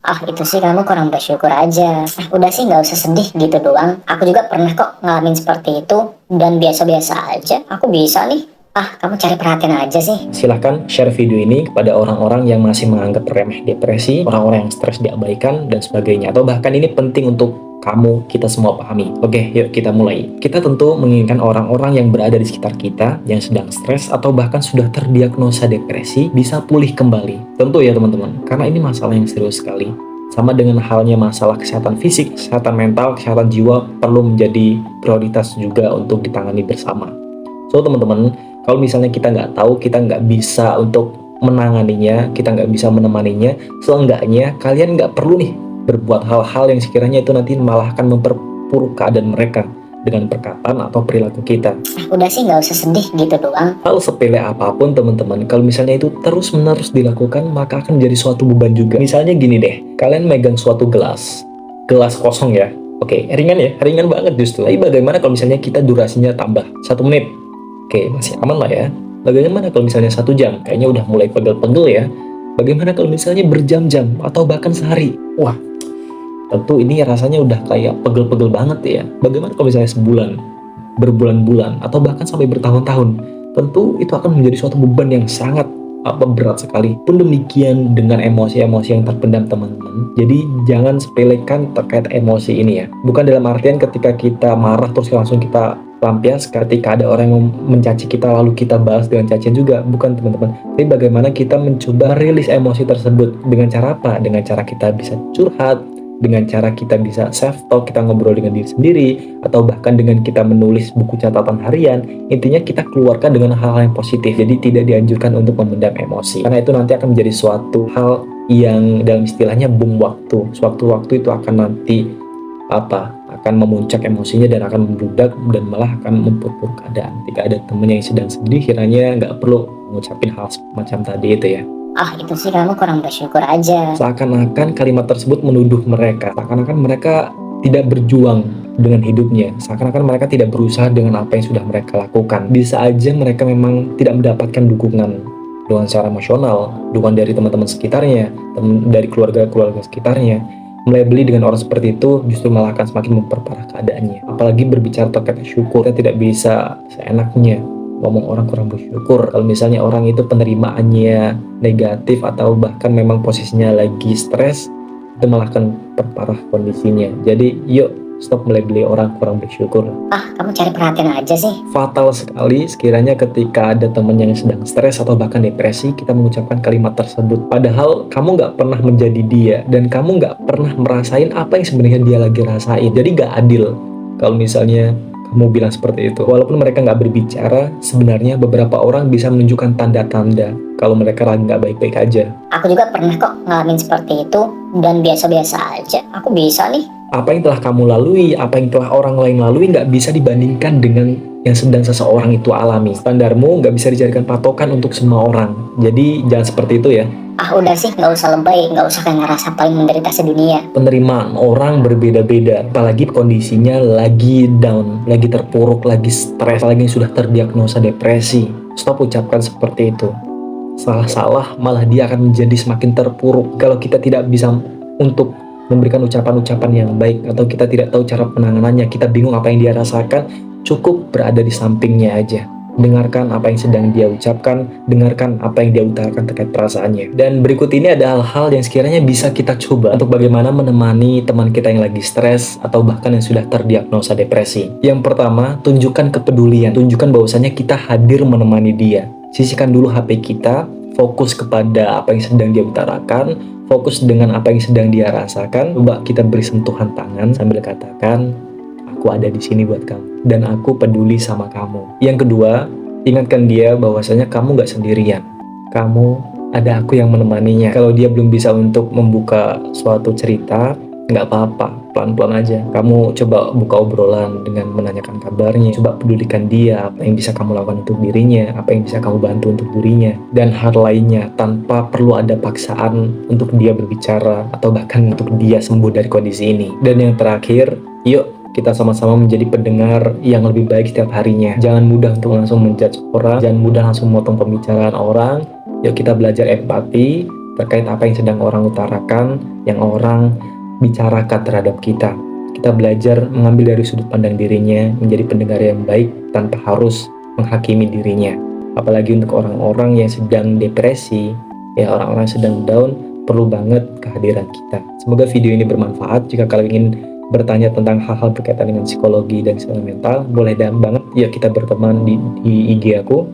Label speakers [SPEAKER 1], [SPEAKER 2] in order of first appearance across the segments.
[SPEAKER 1] Ah itu sih kamu kurang bersyukur aja. Udah sih nggak usah sedih gitu doang. Aku juga pernah kok ngalamin seperti itu. Dan biasa-biasa aja. Aku bisa nih. Ah kamu cari perhatian aja sih.
[SPEAKER 2] Silahkan share video ini kepada orang-orang yang masih menganggap remeh depresi, orang-orang yang stres diabaikan, dan sebagainya. Atau bahkan ini penting untuk kamu, kita semua pahami. Oke, yuk kita mulai. Kita tentu menginginkan orang-orang yang berada di sekitar kita, yang sedang stres, atau bahkan sudah terdiagnosa depresi, bisa pulih kembali. Tentu ya teman-teman, karena ini masalah yang serius sekali. Sama dengan halnya masalah kesehatan fisik, kesehatan mental, kesehatan jiwa perlu menjadi prioritas juga untuk ditangani bersama. So teman-teman, kalau misalnya kita nggak tahu, kita nggak bisa untuk menanganinya, kita nggak bisa menemaninya, seenggaknya kalian nggak perlu nih berbuat hal-hal yang sekiranya itu nanti malah akan memperburuk keadaan mereka dengan perkataan atau perilaku kita.
[SPEAKER 1] Udah sih nggak usah sedih gitu doang.
[SPEAKER 2] Hal sepele apapun teman-teman, kalau misalnya itu terus-menerus dilakukan, maka akan menjadi suatu beban juga. Misalnya gini deh, kalian megang suatu gelas kosong ya. Oke, ringan ya, ringan banget justru. Tapi bagaimana kalau misalnya kita durasinya tambah 1 menit? Oke, masih aman lah ya. Bagaimana kalau misalnya 1 jam? Kayaknya udah mulai pegel-pegel ya. Bagaimana kalau misalnya berjam-jam atau bahkan sehari? Wah, tentu ini rasanya udah kayak pegel-pegel banget ya. Bagaimana kalau misalnya sebulan, berbulan-bulan, atau bahkan sampai bertahun-tahun? Tentu itu akan menjadi suatu beban yang sangat berat sekali. Pun demikian dengan emosi-emosi yang terpendam teman-teman. Jadi jangan sepelekan terkait emosi ini ya. Bukan dalam artian ketika kita marah terus langsung kita lampias, ketika ada orang yang mencaci kita lalu kita balas dengan cacian juga, bukan teman-teman. Tapi bagaimana kita mencoba merilis emosi tersebut dengan cara apa? Dengan cara kita bisa curhat, dengan cara kita bisa self-talk, kita ngobrol dengan diri sendiri, atau bahkan dengan kita menulis buku catatan harian. Intinya kita keluarkan dengan hal-hal yang positif, jadi tidak dianjurkan untuk memendam emosi, karena itu nanti akan menjadi suatu hal yang dalam istilahnya bom waktu. Sewaktu-waktu itu akan nanti akan memuncak emosinya dan akan membludak dan malah akan memperburuk keadaan. Jika ada temen yang sedang sedih, kiranya nggak perlu mengucapin hal macam tadi itu ya.
[SPEAKER 1] Ah itu sih kamu kurang bersyukur aja.
[SPEAKER 2] Seakan-akan kalimat tersebut menuduh mereka, seakan-akan mereka tidak berjuang dengan hidupnya, seakan-akan mereka tidak berusaha dengan apa yang sudah mereka lakukan. Bisa aja mereka memang tidak mendapatkan dukungan secara emosional, dukungan dari teman-teman sekitarnya, dari keluarga-keluarga sekitarnya. Melebeli dengan orang seperti itu justru malah akan semakin memperparah keadaannya. Apalagi berbicara terkait syukur, kita tidak bisa seenaknya ngomong orang kurang bersyukur. Kalau misalnya orang itu penerimaannya negatif atau bahkan memang posisinya lagi stres, itu malah akan perparah kondisinya. Jadi yuk stop melebeli orang kurang bersyukur.
[SPEAKER 1] Ah kamu cari perhatian aja sih.
[SPEAKER 2] Fatal sekali sekiranya ketika ada teman yang sedang stres atau bahkan depresi, kita mengucapkan kalimat tersebut. Padahal kamu nggak pernah menjadi dia, dan kamu nggak pernah merasain apa yang sebenarnya dia lagi rasain. Jadi nggak adil kalau misalnya kamu bilang seperti itu. Walaupun mereka nggak berbicara, sebenarnya beberapa orang bisa menunjukkan tanda-tanda kalau mereka lagi nggak baik-baik aja.
[SPEAKER 1] Aku juga pernah kok ngalamin seperti itu. Dan biasa-biasa aja. Aku bisa nih.
[SPEAKER 2] Apa yang telah kamu lalui, apa yang telah orang lain lalui nggak bisa dibandingkan dengan yang sedang seseorang itu alami. Standarmu nggak bisa dijadikan patokan untuk semua orang. Jadi jangan seperti itu ya.
[SPEAKER 1] Ah udah sih nggak usah lebay, nggak usah kayak ngerasa paling menderita sedunia.
[SPEAKER 2] Penerimaan orang berbeda-beda, apalagi kondisinya lagi down, lagi terpuruk, lagi stres, apalagi yang sudah terdiagnosa depresi. Stop ucapkan seperti itu. Salah-salah malah dia akan menjadi semakin terpuruk kalau kita tidak bisa untuk memberikan ucapan-ucapan yang baik, atau kita tidak tahu cara penanganannya, kita bingung apa yang dia rasakan. Cukup berada di sampingnya aja, dengarkan apa yang sedang dia ucapkan, dengarkan apa yang dia utarakan terkait perasaannya. Dan berikut ini ada hal-hal yang sekiranya bisa kita coba untuk bagaimana menemani teman kita yang lagi stres atau bahkan yang sudah terdiagnosa depresi. Yang pertama, tunjukkan kepedulian, tunjukkan bahwasanya kita hadir menemani dia. Sisihkan dulu HP kita, fokus kepada apa yang sedang dia utarakan, fokus dengan apa yang sedang dia rasakan. Coba kita beri sentuhan tangan sambil katakan, aku ada di sini buat kamu, dan aku peduli sama kamu. Yang kedua, ingatkan dia bahwasanya kamu gak sendirian. Kamu ada aku yang menemaninya. Kalau dia belum bisa untuk membuka suatu cerita, nggak apa-apa, pelan-pelan aja. Kamu coba buka obrolan dengan menanyakan kabarnya, coba pedulikan dia, apa yang bisa kamu lakukan untuk dirinya, apa yang bisa kamu bantu untuk dirinya, dan hal lainnya, tanpa perlu ada paksaan untuk dia berbicara atau bahkan untuk dia sembuh dari kondisi ini. Dan yang terakhir, yuk kita sama-sama menjadi pendengar yang lebih baik setiap harinya. Jangan mudah untuk langsung menjudge orang, jangan mudah langsung memotong pembicaraan orang. Yuk kita belajar empati, terkait apa yang sedang orang utarakan, yang orang bicarakan terhadap kita. Kita belajar mengambil dari sudut pandang dirinya, menjadi pendengar yang baik tanpa harus menghakimi dirinya. Apalagi untuk orang-orang yang sedang depresi, ya orang-orang yang sedang down, perlu banget kehadiran kita. Semoga video ini bermanfaat. Jika kalian ingin bertanya tentang hal-hal berkaitan dengan psikologi dan kesehatan mental, boleh banget ya kita berteman di IG aku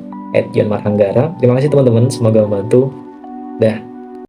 [SPEAKER 2] @jonmarhanggara. Terima kasih teman-teman, semoga membantu. Dah.